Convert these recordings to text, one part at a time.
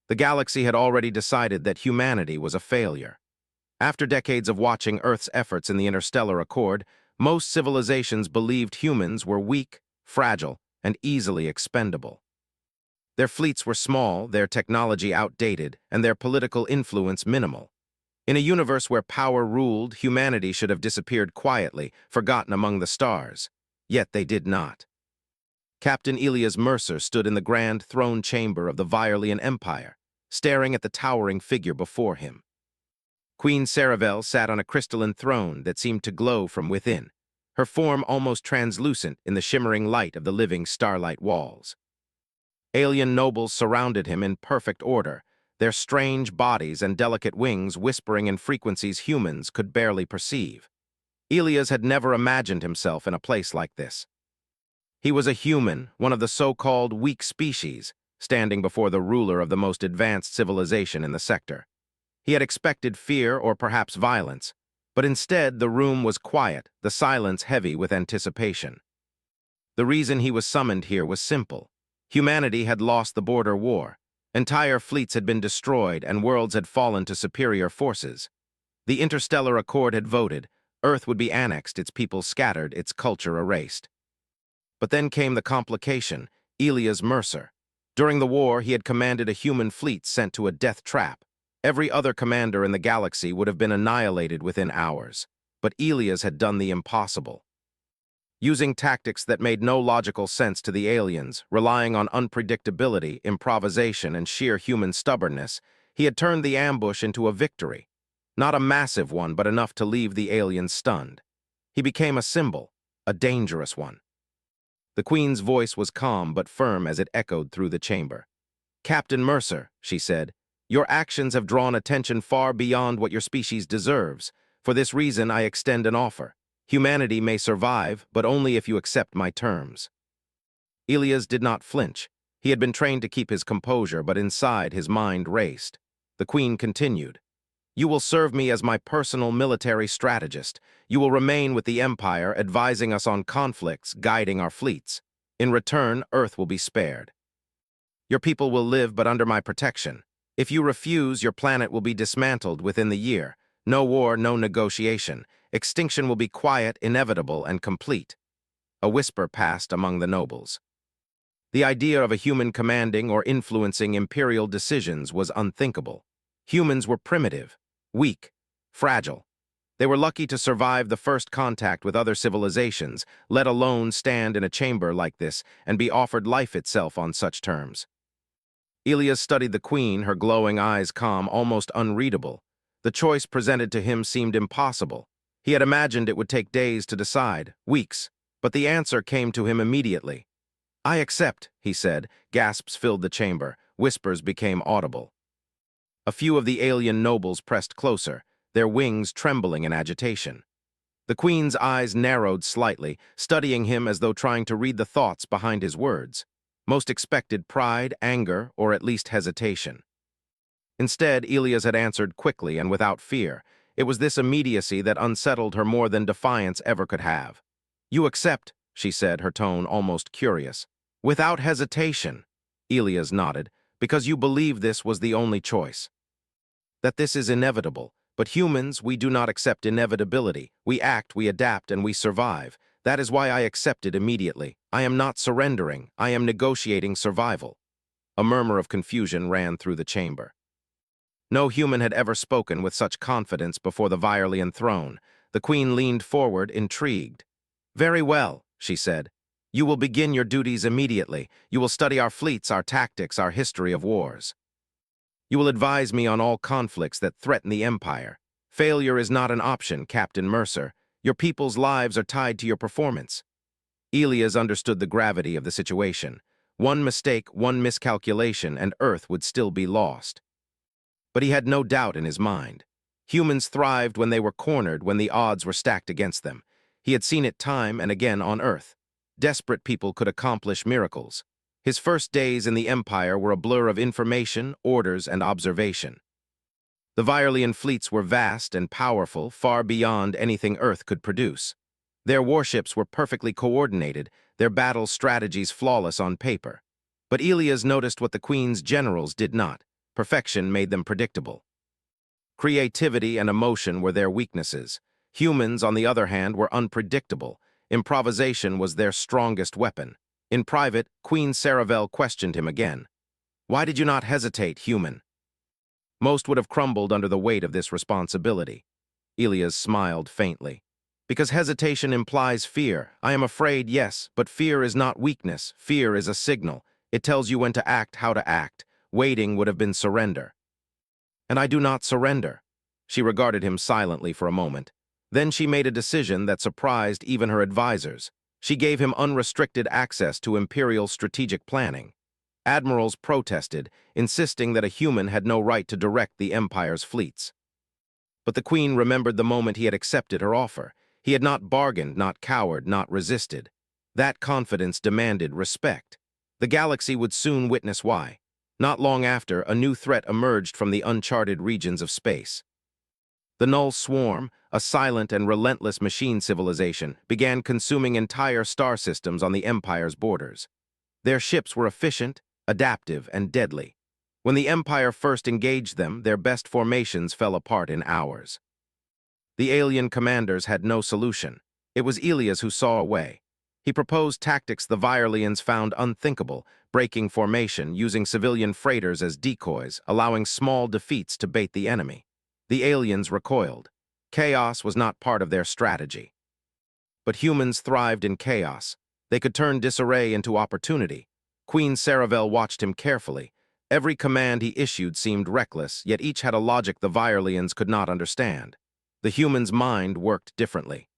The galaxy had already decided that humanity was a failure. After decades of watching Earth's efforts in the interstellar accord, most civilizations believed humans were weak, fragile, and easily expendable. Their fleets were small, their technology outdated, and their political influence minimal. In a universe where power ruled, humanity should have disappeared quietly, forgotten among the stars. Yet they did not. Captain Elias Mercer stood in the grand throne chamber of the Virelian Empire, staring at the towering figure before him. Queen Saravel sat on a crystalline throne that seemed to glow from within, her form almost translucent in the shimmering light of the living starlight walls. Alien nobles surrounded him in perfect order, their strange bodies and delicate wings whispering in frequencies humans could barely perceive. Elias had never imagined himself in a place like this. He was a human, one of the so-called weak species, standing before the ruler of the most advanced civilization in the sector. He had expected fear or perhaps violence, but instead the room was quiet, the silence heavy with anticipation. The reason he was summoned here was simple. Humanity had lost the border war. Entire fleets had been destroyed and worlds had fallen to superior forces. The interstellar accord had voted. Earth would be annexed, its people scattered, its culture erased. But then came the complication, Elias Mercer. During the war, he had commanded a human fleet sent to a death trap. Every other commander in the galaxy would have been annihilated within hours. But Elias had done the impossible. Using tactics that made no logical sense to the aliens, relying on unpredictability, improvisation, and sheer human stubbornness, he had turned the ambush into a victory. Not a massive one, but enough to leave the aliens stunned. He became a symbol, a dangerous one. The Queen's voice was calm but firm as it echoed through the chamber. "Captain Mercer," she said, "your actions have drawn attention far beyond what your species deserves. For this reason, I extend an offer. Humanity may survive, but only if you accept my terms." Elias did not flinch. He had been trained to keep his composure, but inside his mind raced. The Queen continued, "You will serve me as my personal military strategist. You will remain with the Empire, advising us on conflicts, guiding our fleets. In return, Earth will be spared. Your people will live but under my protection. If you refuse, your planet will be dismantled within the year. No war, no negotiation. Extinction will be quiet, inevitable, and complete." A whisper passed among the nobles. The idea of a human commanding or influencing imperial decisions was unthinkable. Humans were primitive, weak, fragile. They were lucky to survive the first contact with other civilizations, let alone stand in a chamber like this and be offered life itself on such terms. Elias studied the Queen, her glowing eyes calm, almost unreadable. The choice presented to him seemed impossible. He had imagined it would take days to decide, weeks, but the answer came to him immediately. "I accept," he said. Gasps filled the chamber. Whispers became audible. A few of the alien nobles pressed closer, their wings trembling in agitation. The Queen's eyes narrowed slightly, studying him as though trying to read the thoughts behind his words. Most expected pride, anger, or at least hesitation. Instead, Elias had answered quickly and without fear. It was this immediacy that unsettled her more than defiance ever could have. "You accept," she said, her tone almost curious. "Without hesitation," Elias nodded, "because you believe this was the only choice. That this is inevitable. But humans, we do not accept inevitability. We act, we adapt, and we survive. That is why I accepted immediately. I am not surrendering. I am negotiating survival." A murmur of confusion ran through the chamber. No human had ever spoken with such confidence before the Virelian throne. The Queen leaned forward, intrigued. "Very well," she said. "You will begin your duties immediately. You will study our fleets, our tactics, our history of wars. You will advise me on all conflicts that threaten the Empire. Failure is not an option, Captain Mercer. Your people's lives are tied to your performance." Elias understood the gravity of the situation. One mistake, one miscalculation, and Earth would still be lost. But he had no doubt in his mind. Humans thrived when they were cornered, when the odds were stacked against them. He had seen it time and again on Earth. Desperate people could accomplish miracles. His first days in the Empire were a blur of information, orders, and observation. The Virelian fleets were vast and powerful, far beyond anything Earth could produce. Their warships were perfectly coordinated, their battle strategies flawless on paper. But Elias noticed what the Queen's generals did not: Perfection made them predictable. Creativity and emotion were their weaknesses. Humans, on the other hand, were unpredictable. Improvisation was their strongest weapon. In private, Queen Saravel questioned him again. "Why did you not hesitate, human?" Most would have crumbled under the weight of this responsibility. Elias smiled faintly. "Because hesitation implies fear. I am afraid, yes, but fear is not weakness. Fear is a signal. It tells you when to act, how to act. Waiting would have been surrender." "And I do not surrender." She regarded him silently for a moment. Then she made a decision that surprised even her advisors. She gave him unrestricted access to imperial strategic planning. Admirals protested, insisting that a human had no right to direct the Empire's fleets. But the Queen remembered the moment he had accepted her offer. He had not bargained, not cowered, not resisted. That confidence demanded respect. The galaxy would soon witness why. Not long after, a new threat emerged from the uncharted regions of space. The Null Swarm, a silent and relentless machine civilization, began consuming entire star systems on the Empire's borders. Their ships were efficient, adaptive, and deadly. When the Empire first engaged them, their best formations fell apart in hours. The alien commanders had no solution. It was Elias who saw a way. He proposed tactics the Virelians found unthinkable, breaking formation, using civilian freighters as decoys, allowing small defeats to bait the enemy. The aliens recoiled. Chaos was not part of their strategy. But humans thrived in chaos. They could turn disarray into opportunity. Queen Saravel watched him carefully. Every command he issued seemed reckless, yet each had a logic the Virelians could not understand. The human's mind worked differently.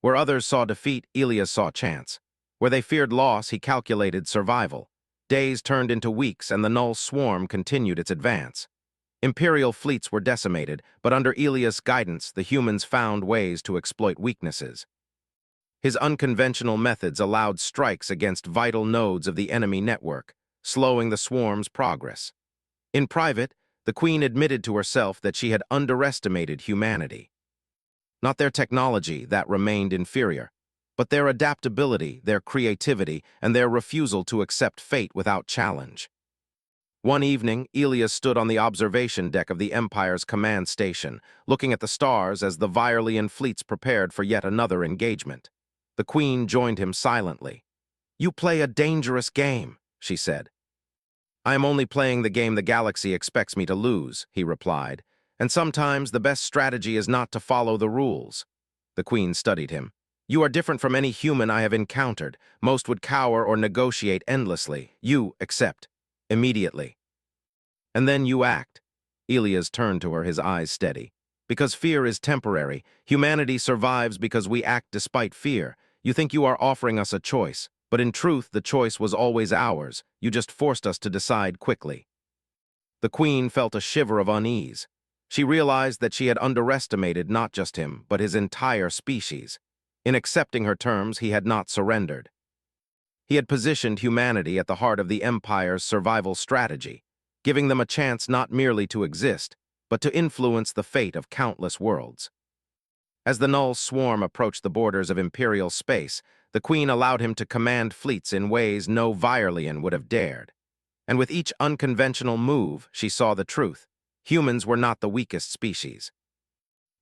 Where others saw defeat, Elias saw chance. Where they feared loss, he calculated survival. Days turned into weeks, and the Null Swarm continued its advance. Imperial fleets were decimated, but under Elias' guidance, the humans found ways to exploit weaknesses. His unconventional methods allowed strikes against vital nodes of the enemy network, slowing the swarm's progress. In private, the Queen admitted to herself that she had underestimated humanity. Not their technology, that remained inferior, but their adaptability, their creativity, and their refusal to accept fate without challenge. One evening, Elias stood on the observation deck of the Empire's command station, looking at the stars as the Virelian fleets prepared for yet another engagement. The Queen joined him silently. "You play a dangerous game," she said. "I am only playing the game the galaxy expects me to lose," he replied, "and sometimes the best strategy is not to follow the rules." The Queen studied him. "You are different from any human I have encountered. Most would cower or negotiate endlessly. You accept. Immediately. And then you act." Elias turned to her, his eyes steady. "Because fear is temporary. Humanity survives because we act despite fear. You think you are offering us a choice, but in truth, the choice was always ours. You just forced us to decide quickly." The Queen felt a shiver of unease. She realized that she had underestimated not just him, but his entire species. In accepting her terms, he had not surrendered. He had positioned humanity at the heart of the Empire's survival strategy, giving them a chance not merely to exist, but to influence the fate of countless worlds. As the Null Swarm approached the borders of Imperial space, the Queen allowed him to command fleets in ways no Virelian would have dared. And with each unconventional move, she saw the truth. Humans were not the weakest species.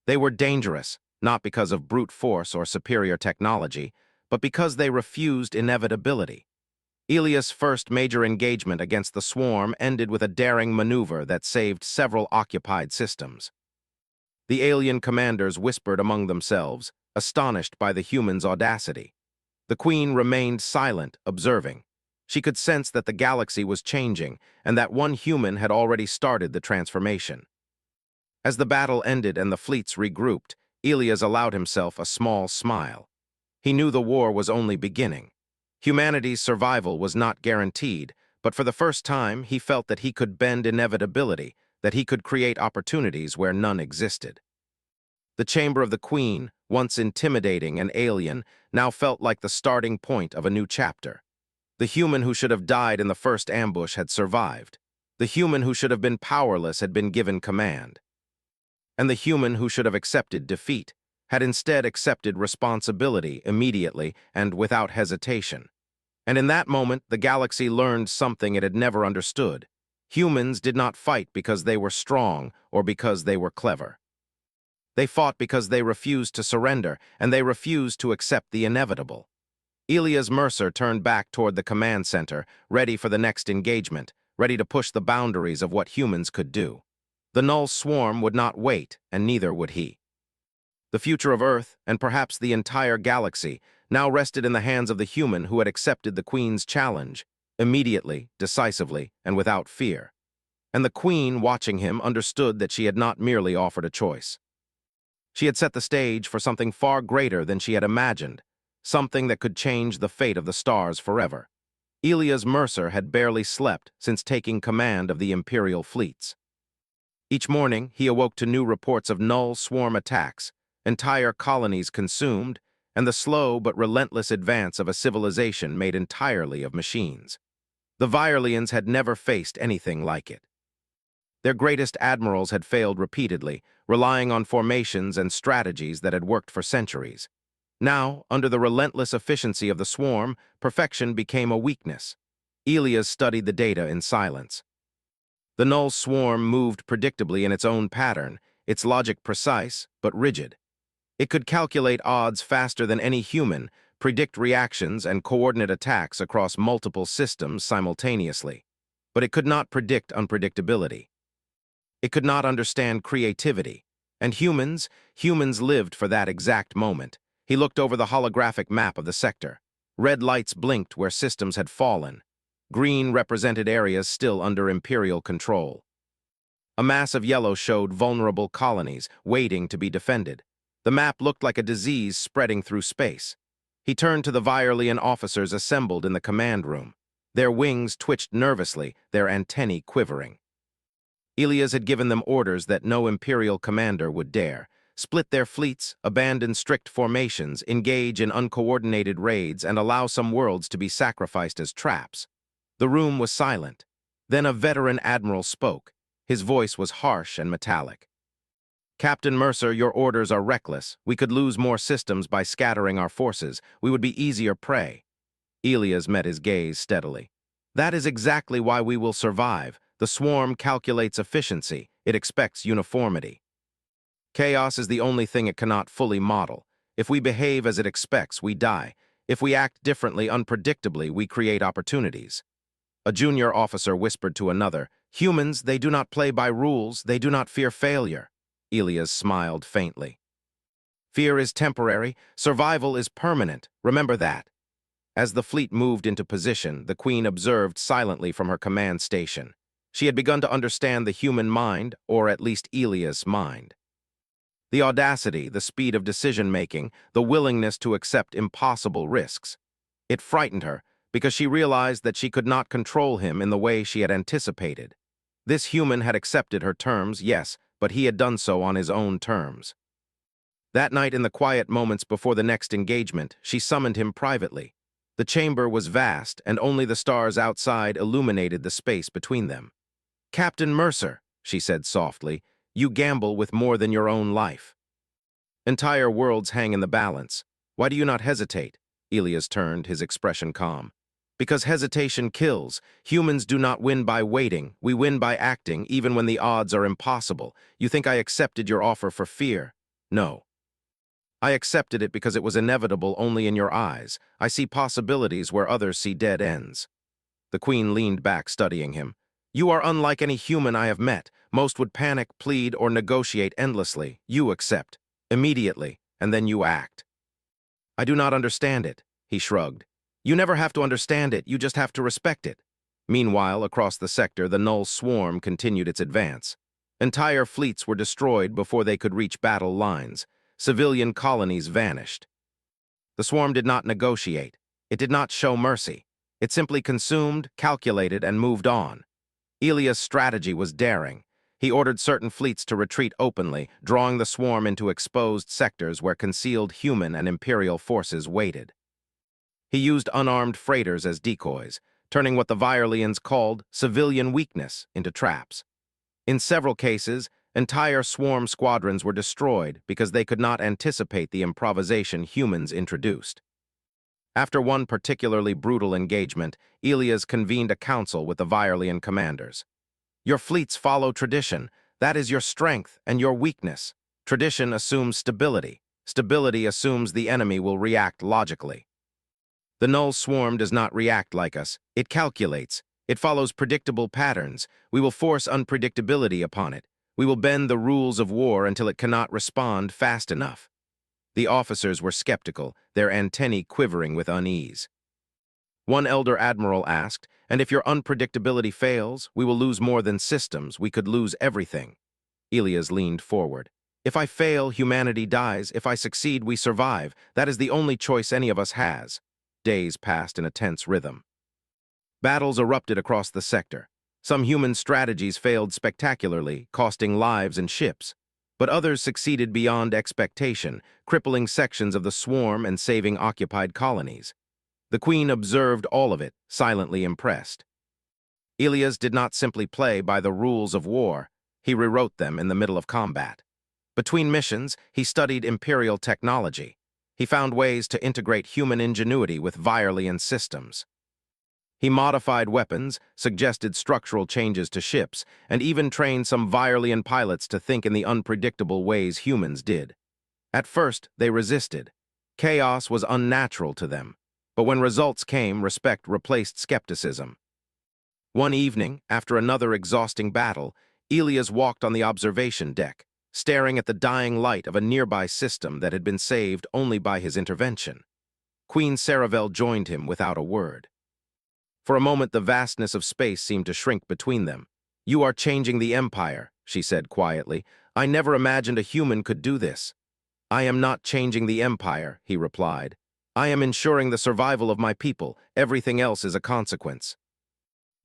They were dangerous, not because of brute force or superior technology, but because they refused inevitability. Elias' first major engagement against the Swarm ended with a daring maneuver that saved several occupied systems. The alien commanders whispered among themselves, astonished by the humans' audacity. The Queen remained silent, observing. She could sense that the galaxy was changing, and that one human had already started the transformation. As the battle ended and the fleets regrouped, Elias allowed himself a small smile. He knew the war was only beginning. Humanity's survival was not guaranteed, but for the first time he felt that he could bend inevitability, that he could create opportunities where none existed. The chamber of the Queen, once intimidating and alien, now felt like the starting point of a new chapter. The human who should have died in the first ambush had survived. The human who should have been powerless had been given command. And the human who should have accepted defeat had instead accepted responsibility immediately and without hesitation. And in that moment, the galaxy learned something it had never understood. Humans did not fight because they were strong or because they were clever. They fought because they refused to surrender, and they refused to accept the inevitable. Elias Mercer turned back toward the command center, ready for the next engagement, ready to push the boundaries of what humans could do. The Null Swarm would not wait, and neither would he. The future of Earth, and perhaps the entire galaxy, now rested in the hands of the human who had accepted the Queen's challenge, immediately, decisively, and without fear. And the Queen, watching him, understood that she had not merely offered a choice. She had set the stage for something far greater than she had imagined, something that could change the fate of the stars forever. Elias Mercer had barely slept since taking command of the Imperial fleets. Each morning, he awoke to new reports of Null Swarm attacks, entire colonies consumed, and the slow but relentless advance of a civilization made entirely of machines. The Virelians had never faced anything like it. Their greatest admirals had failed repeatedly, relying on formations and strategies that had worked for centuries. Now, under the relentless efficiency of the swarm, perfection became a weakness. Elias studied the data in silence. The Null Swarm moved predictably in its own pattern, its logic precise but rigid. It could calculate odds faster than any human, predict reactions and coordinate attacks across multiple systems simultaneously. But it could not predict unpredictability. It could not understand creativity. And humans lived for that exact moment. He looked over the holographic map of the sector. Red lights blinked where systems had fallen. Green represented areas still under Imperial control. A mass of yellow showed vulnerable colonies, waiting to be defended. The map looked like a disease spreading through space. He turned to the Virelian officers assembled in the command room. Their wings twitched nervously, their antennae quivering. Elias had given them orders that no Imperial commander would dare. Split their fleets, abandon strict formations, engage in uncoordinated raids, and allow some worlds to be sacrificed as traps. The room was silent. Then a veteran admiral spoke. His voice was harsh and metallic. "Captain Mercer, your orders are reckless. We could lose more systems by scattering our forces. We would be easier prey." Elias met his gaze steadily. "That is exactly why we will survive. The swarm calculates efficiency. It expects uniformity. Chaos is the only thing it cannot fully model. If we behave as it expects, we die. If we act differently, unpredictably, we create opportunities." A junior officer whispered to another, "Humans, they do not play by rules. They do not fear failure." Elias smiled faintly. "Fear is temporary. Survival is permanent. Remember that." As the fleet moved into position, the Queen observed silently from her command station. She had begun to understand the human mind, or at least Elias' mind. The audacity, the speed of decision-making, the willingness to accept impossible risks. It frightened her, because she realized that she could not control him in the way she had anticipated. This human had accepted her terms, yes, but he had done so on his own terms. That night, in the quiet moments before the next engagement, she summoned him privately. The chamber was vast, and only the stars outside illuminated the space between them. "Captain Mercer," she said softly, "you gamble with more than your own life. Entire worlds hang in the balance. Why do you not hesitate?" Elias turned, his expression calm. "Because hesitation kills. Humans do not win by waiting. We win by acting, even when the odds are impossible. You think I accepted your offer for fear? No. I accepted it because it was inevitable only in your eyes. I see possibilities where others see dead ends." The Queen leaned back, studying him. "You are unlike any human I have met. Most would panic, plead, or negotiate endlessly. You accept. Immediately, and then you act." "I do not understand it," he shrugged. "You never have to understand it, you just have to respect it." Meanwhile, across the sector, the Null Swarm continued its advance. Entire fleets were destroyed before they could reach battle lines. Civilian colonies vanished. The swarm did not negotiate. It did not show mercy. It simply consumed, calculated, and moved on. Elias' strategy was daring. He ordered certain fleets to retreat openly, drawing the swarm into exposed sectors where concealed human and Imperial forces waited. He used unarmed freighters as decoys, turning what the Virelians called civilian weakness into traps. In several cases, entire swarm squadrons were destroyed because they could not anticipate the improvisation humans introduced. After one particularly brutal engagement, Elias convened a council with the Virelian commanders. Your fleets follow tradition. That is your strength and your weakness. Tradition assumes stability. Stability assumes the enemy will react logically. The null swarm does not react like us. It calculates. It follows predictable patterns. We will force unpredictability upon it. We will bend the rules of war until it cannot respond fast enough. The officers were skeptical, their antennae quivering with unease. One elder admiral asked, "And if your unpredictability fails, we will lose more than systems. We could lose everything." Elias leaned forward. "If I fail, humanity dies. If I succeed, we survive. That is the only choice any of us has." Days passed in a tense rhythm. Battles erupted across the sector. Some human strategies failed spectacularly, costing lives and ships. But others succeeded beyond expectation, crippling sections of the swarm and saving occupied colonies. The Queen observed all of it, silently impressed. Elias did not simply play by the rules of war. He rewrote them in the middle of combat. Between missions, he studied Imperial technology. He found ways to integrate human ingenuity with Viralian systems. He modified weapons, suggested structural changes to ships, and even trained some Viralian pilots to think in the unpredictable ways humans did. At first, they resisted. Chaos was unnatural to them. But when results came, respect replaced skepticism. One evening, after another exhausting battle, Elias walked on the observation deck, staring at the dying light of a nearby system that had been saved only by his intervention. Queen Saravel joined him without a word. For a moment, the vastness of space seemed to shrink between them. "You are changing the Empire," she said quietly. "I never imagined a human could do this." "I am not changing the Empire," he replied. "I am ensuring the survival of my people. Everything else is a consequence."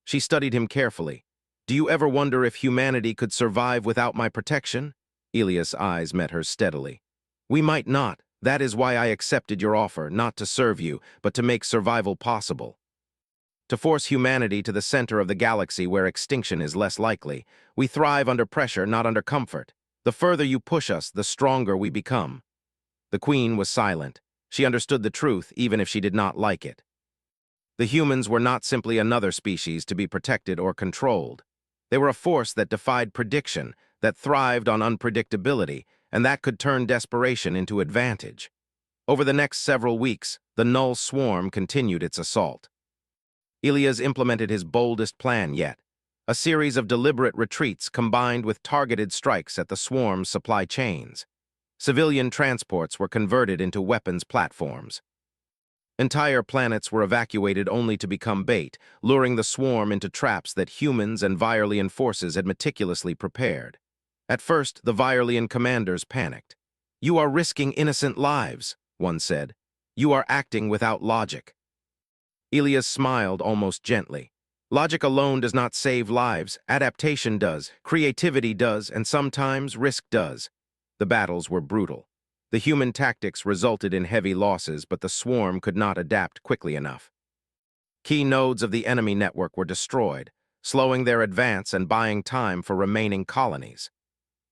She studied him carefully. "Do you ever wonder if humanity could survive without my protection?" Elias' eyes met hers steadily. "We might not. That is why I accepted your offer, not to serve you, but to make survival possible. To force humanity to the center of the galaxy where extinction is less likely. We thrive under pressure, not under comfort. The further you push us, the stronger we become." The Queen was silent. She understood the truth, even if she did not like it. The humans were not simply another species to be protected or controlled. They were a force that defied prediction, that thrived on unpredictability, and that could turn desperation into advantage. Over the next several weeks, the null swarm continued its assault. Elias implemented his boldest plan yet, a series of deliberate retreats combined with targeted strikes at the swarm's supply chains. Civilian transports were converted into weapons platforms. Entire planets were evacuated only to become bait, luring the swarm into traps that humans and Viralian forces had meticulously prepared. At first, the Viralian commanders panicked. "You are risking innocent lives," one said. "You are acting without logic." Elias smiled almost gently. "Logic alone does not save lives. Adaptation does, creativity does, and sometimes risk does." The battles were brutal. The human tactics resulted in heavy losses, but the swarm could not adapt quickly enough. Key nodes of the enemy network were destroyed, slowing their advance and buying time for remaining colonies.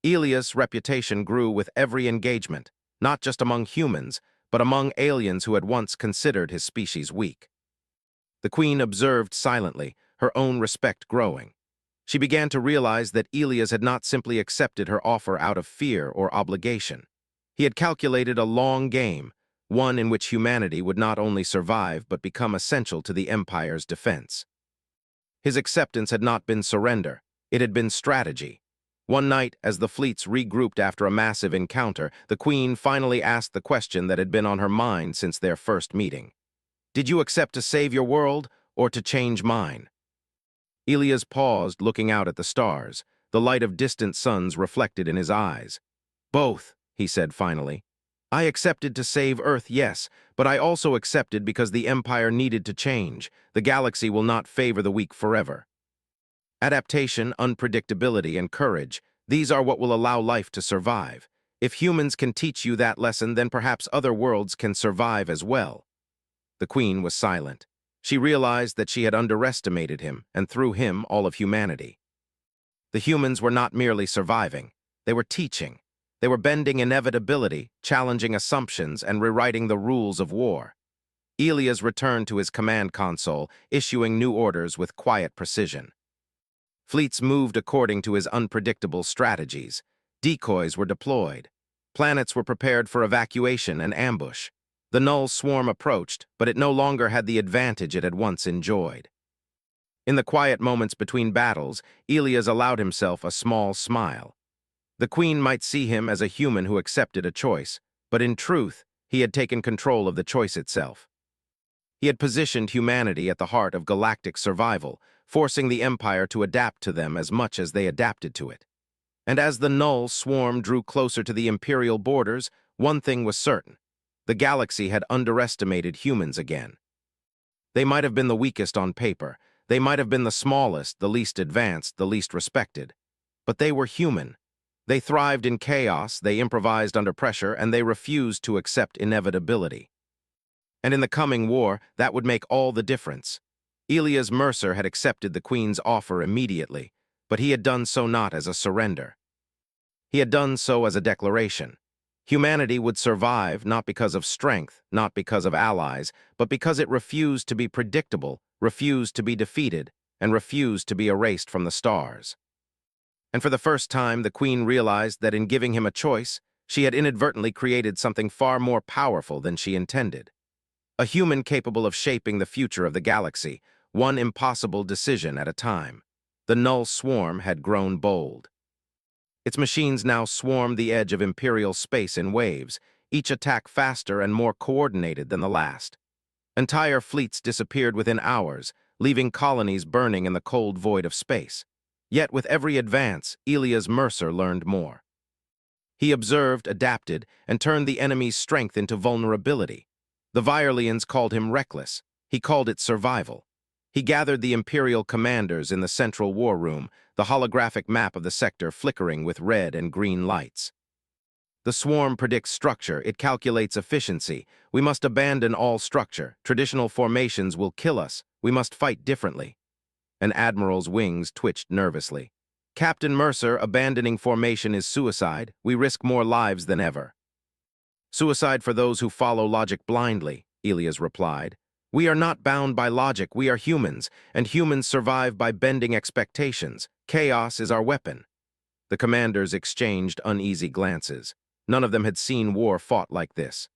Elias' reputation grew with every engagement, not just among humans, but among aliens who had once considered his species weak. The Queen observed silently, her own respect growing. She began to realize that Elias had not simply accepted her offer out of fear or obligation. He had calculated a long game, one in which humanity would not only survive but become essential to the Empire's defense. His acceptance had not been surrender, it had been strategy. One night, as the fleets regrouped after a massive encounter, the Queen finally asked the question that had been on her mind since their first meeting. "Did you accept to save your world, or to change mine?" Elias paused, looking out at the stars, the light of distant suns reflected in his eyes. "Both," he said finally. "I accepted to save Earth, yes, but I also accepted because the Empire needed to change. The galaxy will not favor the weak forever. Adaptation, unpredictability, and courage, these are what will allow life to survive. If humans can teach you that lesson, then perhaps other worlds can survive as well." The Queen was silent. She realized that she had underestimated him, and through him, all of humanity. The humans were not merely surviving. They were teaching. They were bending inevitability, challenging assumptions, and rewriting the rules of war. Elias returned to his command console, issuing new orders with quiet precision. Fleets moved according to his unpredictable strategies. Decoys were deployed. Planets were prepared for evacuation and ambush. The Null swarm approached, but it no longer had the advantage it had once enjoyed. In the quiet moments between battles, Elias allowed himself a small smile. The Queen might see him as a human who accepted a choice, but in truth, he had taken control of the choice itself. He had positioned humanity at the heart of galactic survival, forcing the Empire to adapt to them as much as they adapted to it. And as the Null swarm drew closer to the Imperial borders, one thing was certain. The galaxy had underestimated humans again. They might have been the weakest on paper. They might have been the smallest, the least advanced, the least respected. But they were human. They thrived in chaos, they improvised under pressure, and they refused to accept inevitability. And in the coming war, that would make all the difference. Elias Mercer had accepted the Queen's offer immediately, but he had done so not as a surrender. He had done so as a declaration. Humanity would survive not because of strength, not because of allies, but because it refused to be predictable, refused to be defeated, and refused to be erased from the stars. And for the first time, the Queen realized that in giving him a choice, she had inadvertently created something far more powerful than she intended. A human capable of shaping the future of the galaxy, one impossible decision at a time. The Null swarm had grown bold. Its machines now swarmed the edge of Imperial space in waves, each attack faster and more coordinated than the last. Entire fleets disappeared within hours, leaving colonies burning in the cold void of space. Yet with every advance, Elias Mercer learned more. He observed, adapted, and turned the enemy's strength into vulnerability. The Virelians called him reckless. He called it survival. He gathered the Imperial commanders in the central war room, the holographic map of the sector flickering with red and green lights. The swarm predicts structure, it calculates efficiency. We must abandon all structure. Traditional formations will kill us. We must fight differently. An admiral's wings twitched nervously. Captain Mercer, abandoning formation is suicide. We risk more lives than ever. Suicide for those who follow logic blindly, Elias replied. We are not bound by logic, we are humans, and humans survive by bending expectations. Chaos is our weapon. The commanders exchanged uneasy glances. None of them had seen war fought like this.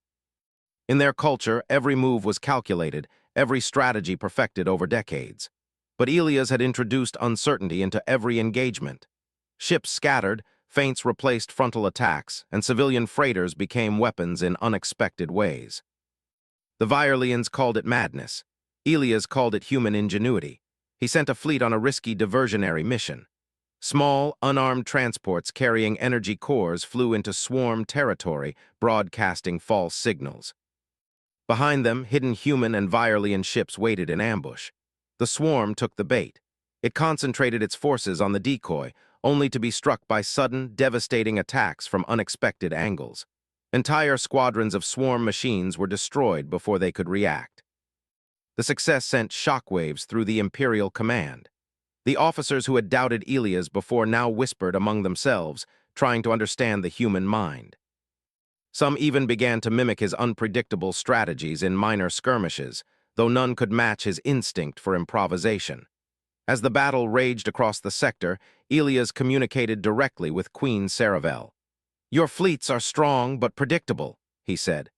In their culture, every move was calculated, every strategy perfected over decades. But Elias had introduced uncertainty into every engagement. Ships scattered, feints replaced frontal attacks, and civilian freighters became weapons in unexpected ways. The Virelians called it madness. Elias called it human ingenuity. He sent a fleet on a risky diversionary mission. Small, unarmed transports carrying energy cores flew into swarm territory, broadcasting false signals. Behind them, hidden human and Virelian ships waited in ambush. The swarm took the bait. It concentrated its forces on the decoy, only to be struck by sudden, devastating attacks from unexpected angles. Entire squadrons of swarm machines were destroyed before they could react. The success sent shockwaves through the Imperial command. The officers who had doubted Elias before now whispered among themselves, trying to understand the human mind. Some even began to mimic his unpredictable strategies in minor skirmishes, though none could match his instinct for improvisation. As the battle raged across the sector, Elias communicated directly with Queen Saravel. Your fleets are strong but predictable, he said.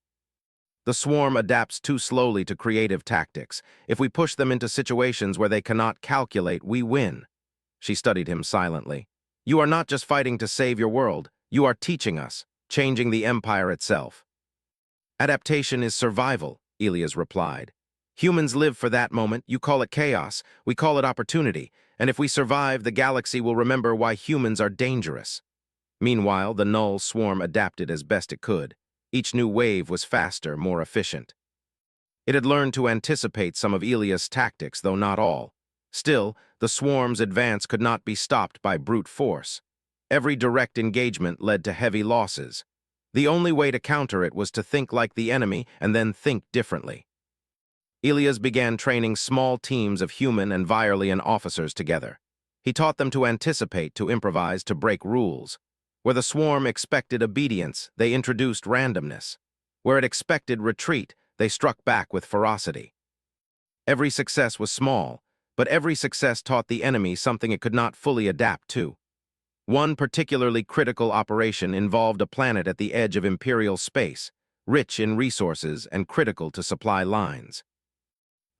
The swarm adapts too slowly to creative tactics. If we push them into situations where they cannot calculate, we win. She studied him silently. You are not just fighting to save your world. You are teaching us, changing the empire itself. Adaptation is survival, Elias replied. Humans live for that moment. You call it chaos. We call it opportunity. And if we survive, the galaxy will remember why humans are dangerous. Meanwhile, the Null swarm adapted as best it could. Each new wave was faster, more efficient. It had learned to anticipate some of Elias' tactics, though not all. Still, the swarm's advance could not be stopped by brute force. Every direct engagement led to heavy losses. The only way to counter it was to think like the enemy and then think differently. Elias began training small teams of human and Virelian officers together. He taught them to anticipate, to improvise, to break rules. Where the swarm expected obedience, they introduced randomness. Where it expected retreat, they struck back with ferocity. Every success was small, but every success taught the enemy something it could not fully adapt to. One particularly critical operation involved a planet at the edge of Imperial space, rich in resources and critical to supply lines.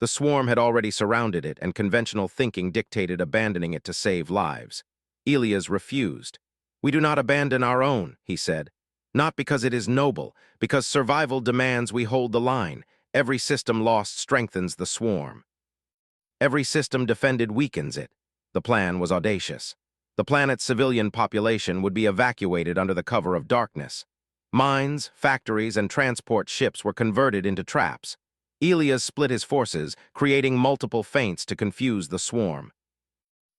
The swarm had already surrounded it, and conventional thinking dictated abandoning it to save lives. Elias refused. "We do not abandon our own," he said. "Not because it is noble, because survival demands we hold the line. Every system lost strengthens the swarm. Every system defended weakens it." The plan was audacious. The planet's civilian population would be evacuated under the cover of darkness. Mines, factories, and transport ships were converted into traps. Elias split his forces, creating multiple feints to confuse the swarm.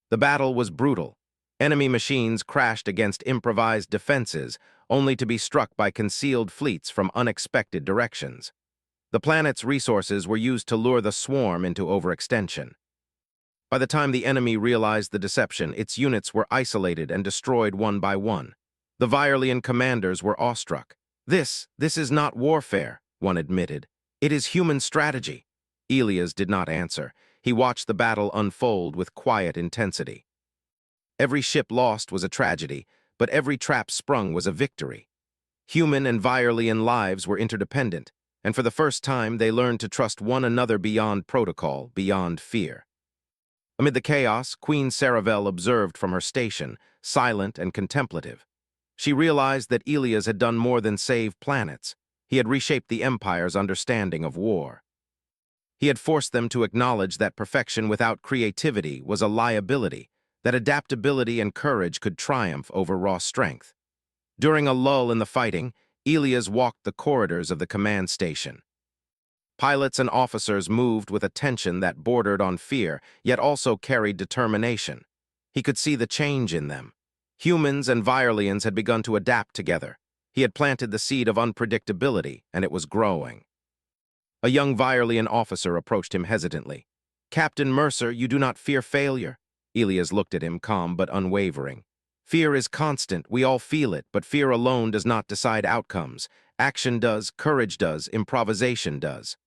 The battle was brutal. Enemy machines crashed against improvised defenses, only to be struck by concealed fleets from unexpected directions. The planet's resources were used to lure the swarm into overextension. By the time the enemy realized the deception, its units were isolated and destroyed one by one. The Virelian commanders were awestruck. This is not warfare," one admitted. "It is human strategy." Elias did not answer. He watched the battle unfold with quiet intensity. Every ship lost was a tragedy, but every trap sprung was a victory. Human and Virelian lives were interdependent, and for the first time they learned to trust one another beyond protocol, beyond fear. Amid the chaos, Queen Saravel observed from her station, silent and contemplative. She realized that Elias had done more than save planets. He had reshaped the Empire's understanding of war. He had forced them to acknowledge that perfection without creativity was a liability, that adaptability and courage could triumph over raw strength. During a lull in the fighting, Elias walked the corridors of the command station. Pilots and officers moved with a tension that bordered on fear, yet also carried determination. He could see the change in them. Humans and Virelians had begun to adapt together. He had planted the seed of unpredictability, and it was growing. A young Virelian officer approached him hesitantly. "Captain Mercer, you do not fear failure?" Elias looked at him, calm but unwavering. "Fear is constant, we all feel it, but fear alone does not decide outcomes. Action does, courage does, improvisation does.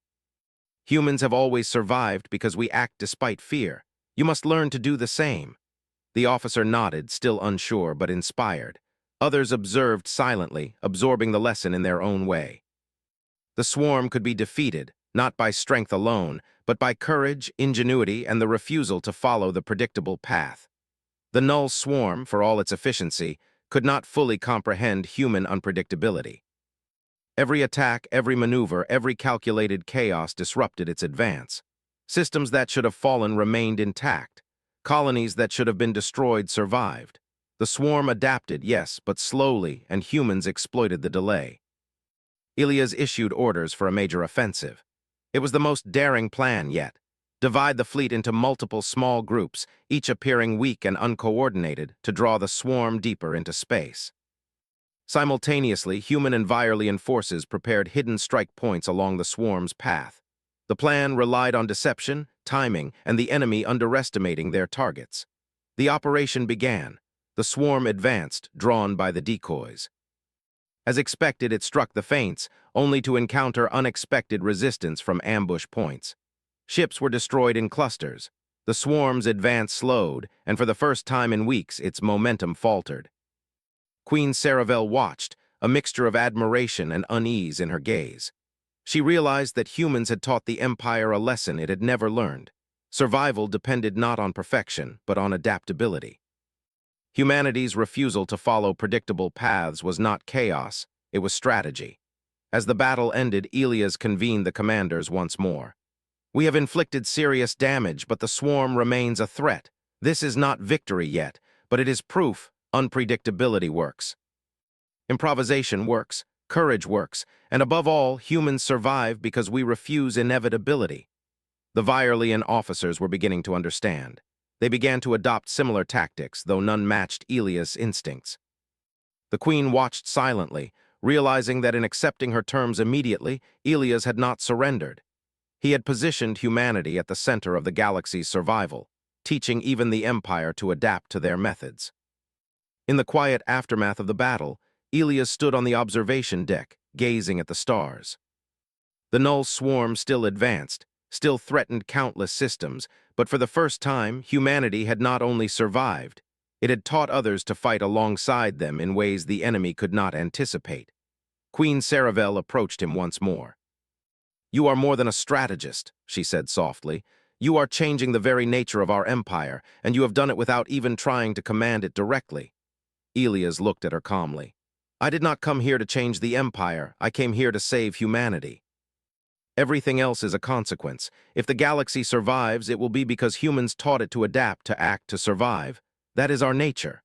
Humans have always survived because we act despite fear. You must learn to do the same." The officer nodded, still unsure but inspired. Others observed silently, absorbing the lesson in their own way. The swarm could be defeated, not by strength alone, but by courage, ingenuity, and the refusal to follow the predictable path. The null swarm, for all its efficiency, could not fully comprehend human unpredictability. Every attack, every maneuver, every calculated chaos disrupted its advance. Systems that should have fallen remained intact. Colonies that should have been destroyed survived. The swarm adapted, yes, but slowly, and humans exploited the delay. Elias issued orders for a major offensive. It was the most daring plan yet. Divide the fleet into multiple small groups, each appearing weak and uncoordinated, to draw the swarm deeper into space. Simultaneously, human and Virelian forces prepared hidden strike points along the swarm's path. The plan relied on deception, timing, and the enemy underestimating their targets. The operation began. The swarm advanced, drawn by the decoys. As expected, it struck the feints, only to encounter unexpected resistance from ambush points. Ships were destroyed in clusters. The swarm's advance slowed, and for the first time in weeks, its momentum faltered. Queen Saravel watched, a mixture of admiration and unease in her gaze. She realized that humans had taught the Empire a lesson it had never learned. Survival depended not on perfection, but on adaptability. Humanity's refusal to follow predictable paths was not chaos, it was strategy. As the battle ended, Elias convened the commanders once more. "We have inflicted serious damage, but the swarm remains a threat. This is not victory yet, but it is proof unpredictability works. Improvisation works, courage works, and above all, humans survive because we refuse inevitability." The Virelian officers were beginning to understand. They began to adopt similar tactics, though none matched Elias' instincts. The Queen watched silently, realizing that in accepting her terms immediately, Elias had not surrendered. He had positioned humanity at the center of the galaxy's survival, teaching even the Empire to adapt to their methods. In the quiet aftermath of the battle, Elias stood on the observation deck, gazing at the stars. The null swarm still advanced, still threatened countless systems, but for the first time, humanity had not only survived, it had taught others to fight alongside them in ways the enemy could not anticipate. Queen Saravel approached him once more. "You are more than a strategist," she said softly. "You are changing the very nature of our empire, and you have done it without even trying to command it directly." Elias looked at her calmly. "I did not come here to change the empire. I came here to save humanity. Everything else is a consequence. If the galaxy survives, it will be because humans taught it to adapt, to act, to survive. That is our nature."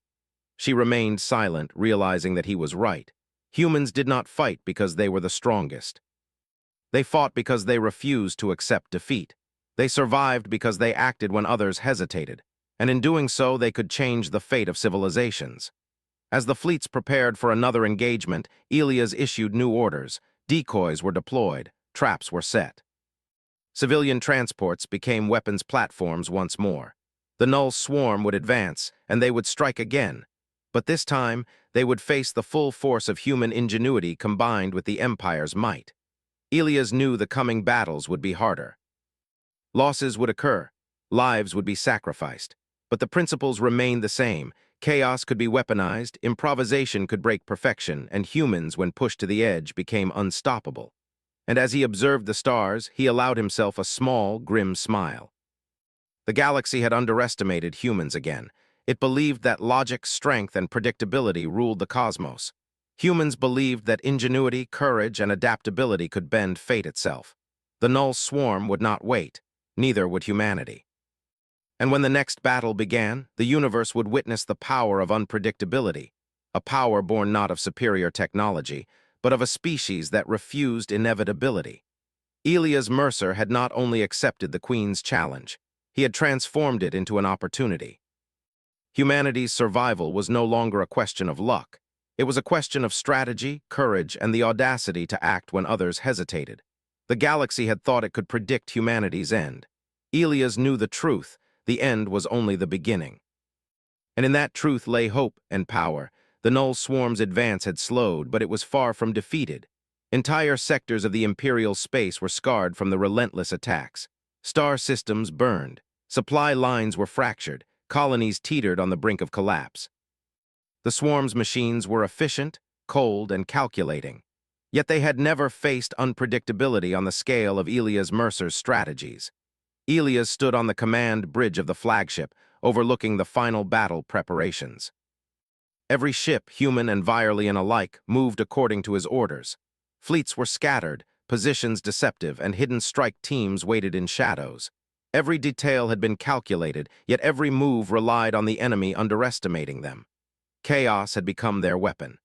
She remained silent, realizing that he was right. Humans did not fight because they were the strongest. They fought because they refused to accept defeat. They survived because they acted when others hesitated, and in doing so they could change the fate of civilizations. As the fleets prepared for another engagement, Elias issued new orders. Decoys were deployed, traps were set. Civilian transports became weapons platforms once more. The Null swarm would advance, and they would strike again. But this time, they would face the full force of human ingenuity combined with the Empire's might. Elias knew the coming battles would be harder. Losses would occur, lives would be sacrificed, but the principles remained the same. Chaos could be weaponized, improvisation could break perfection, and humans, when pushed to the edge, became unstoppable. And as he observed the stars, he allowed himself a small, grim smile. The galaxy had underestimated humans again. It believed that logic, strength, and predictability ruled the cosmos. Humans believed that ingenuity, courage, and adaptability could bend fate itself. The Null swarm would not wait, neither would humanity. And when the next battle began, the universe would witness the power of unpredictability, a power born not of superior technology, but of a species that refused inevitability. Elias Mercer had not only accepted the Queen's challenge, he had transformed it into an opportunity. Humanity's survival was no longer a question of luck. It was a question of strategy, courage, and the audacity to act when others hesitated. The galaxy had thought it could predict humanity's end. Elias knew the truth. The end was only the beginning. And in that truth lay hope and power. The Null swarm's advance had slowed, but it was far from defeated. Entire sectors of the Imperial space were scarred from the relentless attacks. Star systems burned. Supply lines were fractured. Colonies teetered on the brink of collapse. The swarm's machines were efficient, cold, and calculating. Yet they had never faced unpredictability on the scale of Elias Mercer's strategies. Elias stood on the command bridge of the flagship, overlooking the final battle preparations. Every ship, human and Virelian alike, moved according to his orders. Fleets were scattered, positions deceptive, and hidden strike teams waited in shadows. Every detail had been calculated, yet every move relied on the enemy underestimating them. Chaos had become their weapon.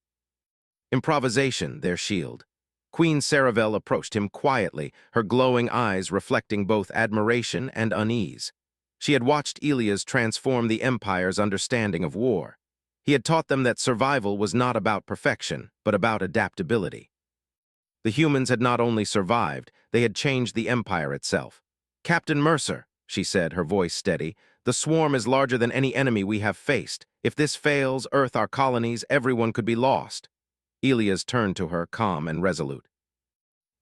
Improvisation, their shield. Queen Saravel approached him quietly, her glowing eyes reflecting both admiration and unease. She had watched Elias transform the Empire's understanding of war. He had taught them that survival was not about perfection, but about adaptability. The humans had not only survived, they had changed the Empire itself. "Captain Mercer," she said, her voice steady, "the swarm is larger than any enemy we have faced. If this fails, Earth, our colonies, everyone could be lost." Elias turned to her, calm and resolute.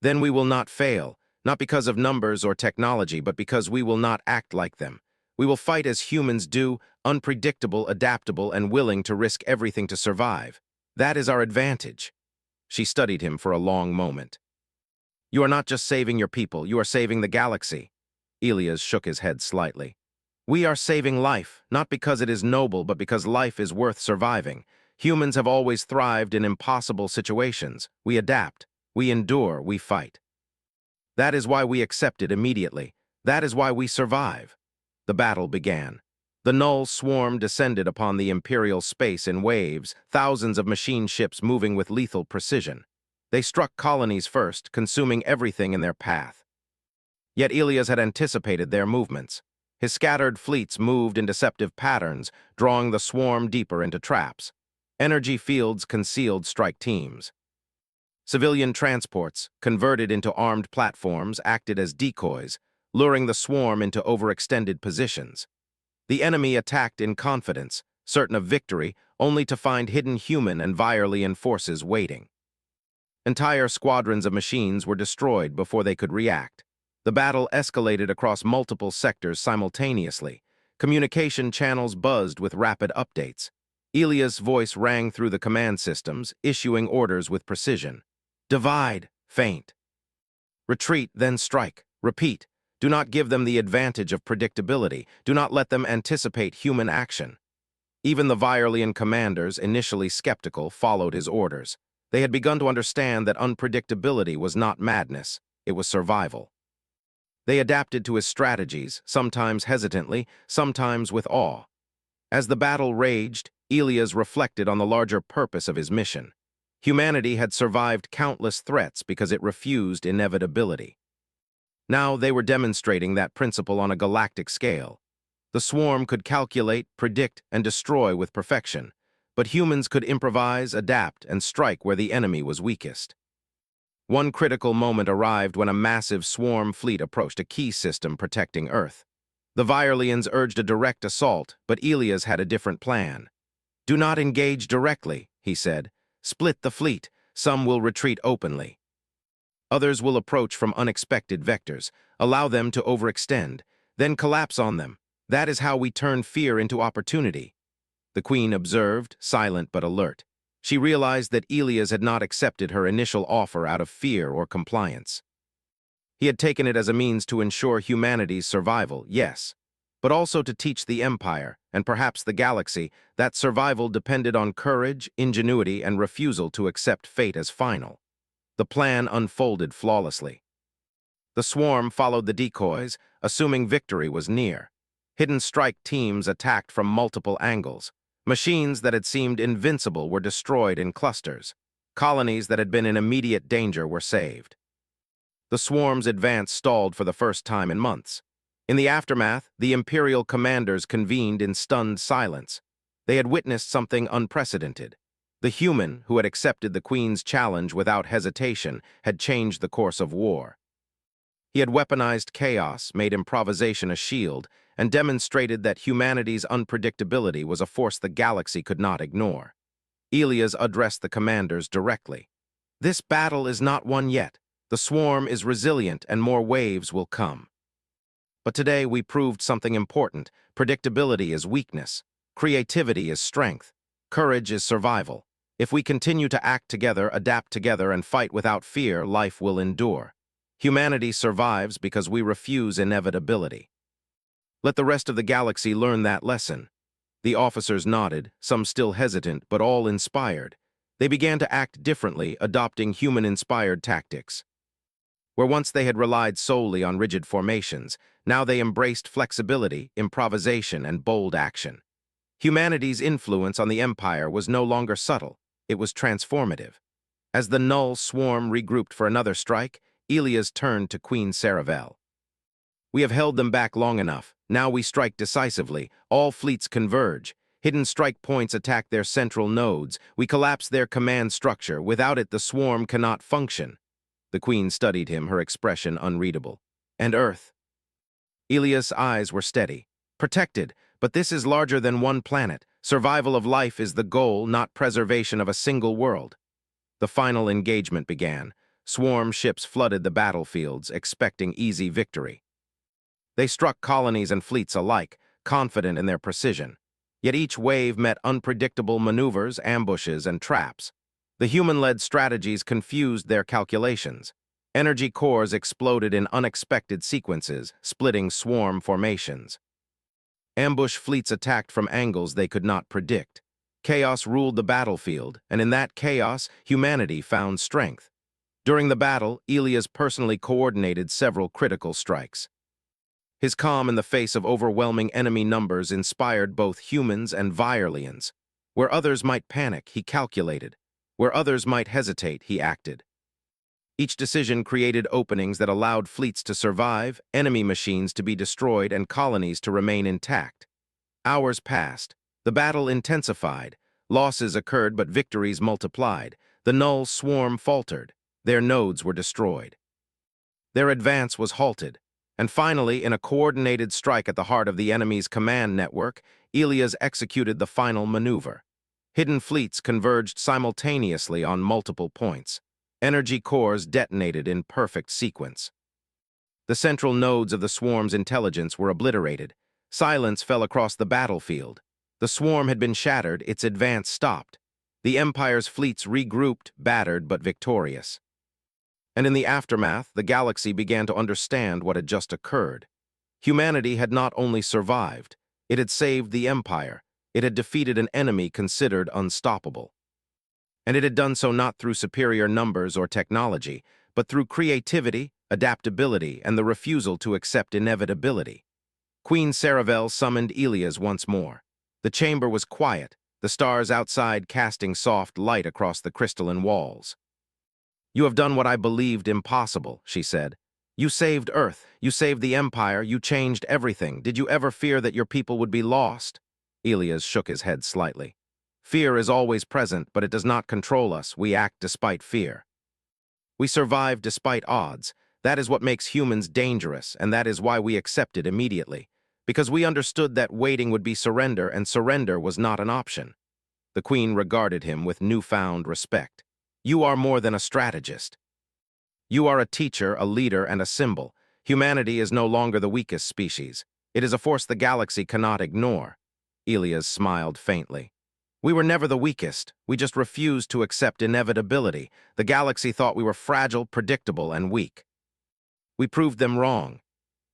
"Then we will not fail, not because of numbers or technology, but because we will not act like them. We will fight as humans do, unpredictable, adaptable, and willing to risk everything to survive. That is our advantage." She studied him for a long moment. "You are not just saving your people, you are saving the galaxy." Elias shook his head slightly. "We are saving life, not because it is noble, but because life is worth surviving. Humans have always thrived in impossible situations. We adapt, we endure, we fight. That is why we accept it immediately. That is why we survive." The battle began. The Null swarm descended upon the Imperial space in waves, thousands of machine ships moving with lethal precision. They struck colonies first, consuming everything in their path. Yet Elias had anticipated their movements. His scattered fleets moved in deceptive patterns, drawing the swarm deeper into traps. Energy fields concealed strike teams. Civilian transports, converted into armed platforms, acted as decoys, luring the swarm into overextended positions. The enemy attacked in confidence, certain of victory, only to find hidden human and Virelian forces waiting. Entire squadrons of machines were destroyed before they could react. The battle escalated across multiple sectors simultaneously. Communication channels buzzed with rapid updates. Elia's voice rang through the command systems, issuing orders with precision. Divide, feint. Retreat, then strike. Repeat. Do not give them the advantage of predictability. Do not let them anticipate human action. Even the Virelian commanders, initially skeptical, followed his orders. They had begun to understand that unpredictability was not madness, it was survival. They adapted to his strategies, sometimes hesitantly, sometimes with awe. As the battle raged, Elias reflected on the larger purpose of his mission. Humanity had survived countless threats because it refused inevitability. Now they were demonstrating that principle on a galactic scale. The swarm could calculate, predict, and destroy with perfection, but humans could improvise, adapt, and strike where the enemy was weakest. One critical moment arrived when a massive swarm fleet approached a key system protecting Earth. The Virelians urged a direct assault, but Elias had a different plan. "Do not engage directly," he said. "Split the fleet. Some will retreat openly. Others will approach from unexpected vectors. Allow them to overextend, then collapse on them. That is how we turn fear into opportunity." The Queen observed, silent but alert. She realized that Elias had not accepted her initial offer out of fear or compliance. He had taken it as a means to ensure humanity's survival, yes, but also to teach the Empire, and perhaps the galaxy, that survival depended on courage, ingenuity, and refusal to accept fate as final. The plan unfolded flawlessly. The swarm followed the decoys, assuming victory was near. Hidden strike teams attacked from multiple angles. Machines that had seemed invincible were destroyed in clusters. Colonies that had been in immediate danger were saved. The swarm's advance stalled for the first time in months. In the aftermath, the Imperial commanders convened in stunned silence. They had witnessed something unprecedented. The human, who had accepted the Queen's challenge without hesitation, had changed the course of war. He had weaponized chaos, made improvisation a shield, and demonstrated that humanity's unpredictability was a force the galaxy could not ignore. Elias addressed the commanders directly. "This battle is not won yet. The swarm is resilient and more waves will come. But today we proved something important. Predictability is weakness. Creativity is strength. Courage is survival. If we continue to act together, adapt together, and fight without fear, life will endure. Humanity survives because we refuse inevitability. Let the rest of the galaxy learn that lesson." The officers nodded, some still hesitant, but all inspired. They began to act differently, adopting human-inspired tactics. Where once they had relied solely on rigid formations, now they embraced flexibility, improvisation, and bold action. Humanity's influence on the Empire was no longer subtle, it was transformative. As the Null swarm regrouped for another strike, Elias turned to Queen Saravel. "We have held them back long enough. Now we strike decisively. All fleets converge. Hidden strike points attack their central nodes. We collapse their command structure. Without it, the swarm cannot function." The Queen studied him, her expression unreadable. "And Earth?" Elias' eyes were steady. "Protected, but this is larger than one planet. Survival of life is the goal, not preservation of a single world." The final engagement began. Swarm ships flooded the battlefields, expecting easy victory. They struck colonies and fleets alike, confident in their precision. Yet each wave met unpredictable maneuvers, ambushes, and traps. The human-led strategies confused their calculations. Energy cores exploded in unexpected sequences, splitting swarm formations. Ambush fleets attacked from angles they could not predict. Chaos ruled the battlefield, and in that chaos, humanity found strength. During the battle, Elias personally coordinated several critical strikes. His calm in the face of overwhelming enemy numbers inspired both humans and Virelians. Where others might panic, he calculated. Where others might hesitate, he acted. Each decision created openings that allowed fleets to survive, enemy machines to be destroyed, and colonies to remain intact. Hours passed. The battle intensified. Losses occurred, but victories multiplied. The Null swarm faltered. Their nodes were destroyed. Their advance was halted. And finally, in a coordinated strike at the heart of the enemy's command network, Elias executed the final maneuver. Hidden fleets converged simultaneously on multiple points. Energy cores detonated in perfect sequence. The central nodes of the swarm's intelligence were obliterated. Silence fell across the battlefield. The swarm had been shattered, its advance stopped. The Empire's fleets regrouped, battered but victorious. And in the aftermath, the galaxy began to understand what had just occurred. Humanity had not only survived, it had saved the Empire. It had defeated an enemy considered unstoppable. And it had done so not through superior numbers or technology, but through creativity, adaptability, and the refusal to accept inevitability. Queen Saravel summoned Elias once more. The chamber was quiet, the stars outside casting soft light across the crystalline walls. "You have done what I believed impossible," she said. "You saved Earth, you saved the Empire, you changed everything. Did you ever fear that your people would be lost?" Elias shook his head slightly. "Fear is always present, but it does not control us. We act despite fear. We survive despite odds. That is what makes humans dangerous, and that is why we accepted immediately. Because we understood that waiting would be surrender, and surrender was not an option." The Queen regarded him with newfound respect. "You are more than a strategist. You are a teacher, a leader, and a symbol. Humanity is no longer the weakest species. It is a force the galaxy cannot ignore." Elias smiled faintly. "We were never the weakest. We just refused to accept inevitability. The galaxy thought we were fragile, predictable, and weak. We proved them wrong.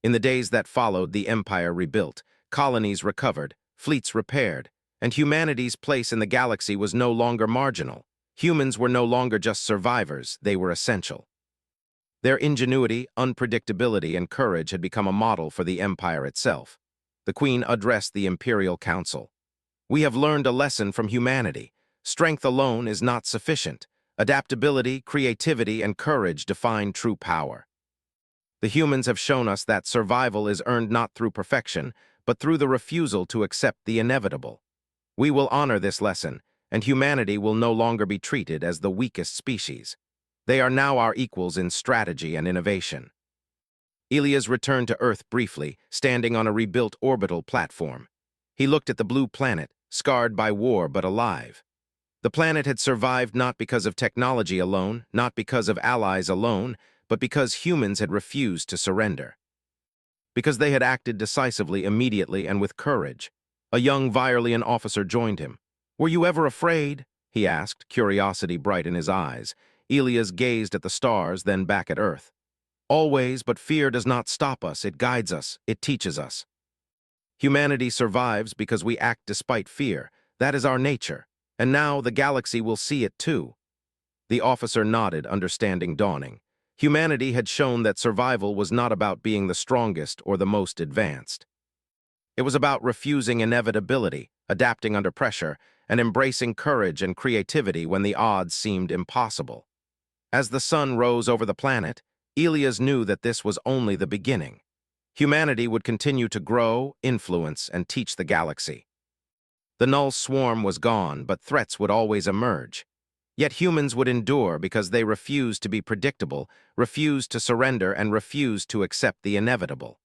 In the days that followed, the Empire rebuilt, colonies recovered, fleets repaired, and humanity's place in the galaxy was no longer marginal. Humans were no longer just survivors, they were essential. Their ingenuity, unpredictability, and courage had become a model for the Empire itself. The Queen addressed the Imperial Council. "We have learned a lesson from humanity. Strength alone is not sufficient. Adaptability, creativity, and courage define true power. The humans have shown us that survival is earned not through perfection, but through the refusal to accept the inevitable. We will honor this lesson, and humanity will no longer be treated as the weakest species. They are now our equals in strategy and innovation." Elias returned to Earth briefly, standing on a rebuilt orbital platform. He looked at the blue planet, scarred by war but alive. The planet had survived not because of technology alone, not because of allies alone, but because humans had refused to surrender. Because they had acted decisively, immediately, and with courage. A young Virelian officer joined him. "Were you ever afraid?" he asked, curiosity bright in his eyes. Elias gazed at the stars, then back at Earth. "Always, but fear does not stop us. It guides us. It teaches us. Humanity survives because we act despite fear. That is our nature. And now the galaxy will see it too." The officer nodded, understanding dawning. Humanity had shown that survival was not about being the strongest or the most advanced. It was about refusing inevitability, adapting under pressure, and embracing courage and creativity when the odds seemed impossible. As the sun rose over the planet, Elias knew that this was only the beginning. Humanity would continue to grow, influence, and teach the galaxy. The null swarm was gone, but threats would always emerge. Yet humans would endure because they refused to be predictable, refused to surrender, and refused to accept the inevitable.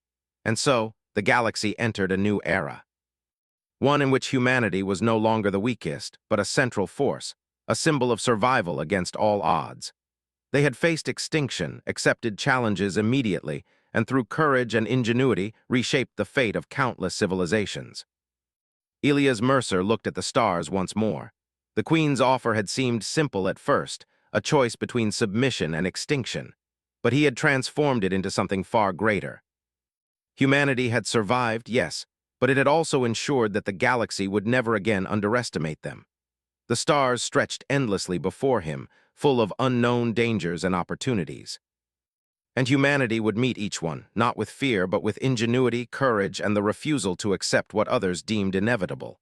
And so, the galaxy entered a new era. One in which humanity was no longer the weakest, but a central force, a symbol of survival against all odds. They had faced extinction, accepted challenges immediately, and through courage and ingenuity reshaped the fate of countless civilizations. Elias Mercer looked at the stars once more. The Queen's offer had seemed simple at first, a choice between submission and extinction, but he had transformed it into something far greater. Humanity had survived, yes, but it had also ensured that the galaxy would never again underestimate them. The stars stretched endlessly before him, full of unknown dangers and opportunities. And humanity would meet each one, not with fear, but with ingenuity, courage, and the refusal to accept what others deemed inevitable.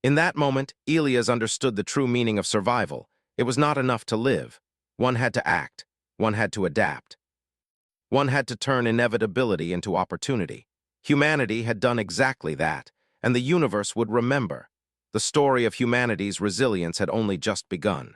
In that moment, Elias understood the true meaning of survival. It was not enough to live. One had to act. One had to adapt. One had to turn inevitability into opportunity. Humanity had done exactly that, and the universe would remember. The story of humanity's resilience had only just begun.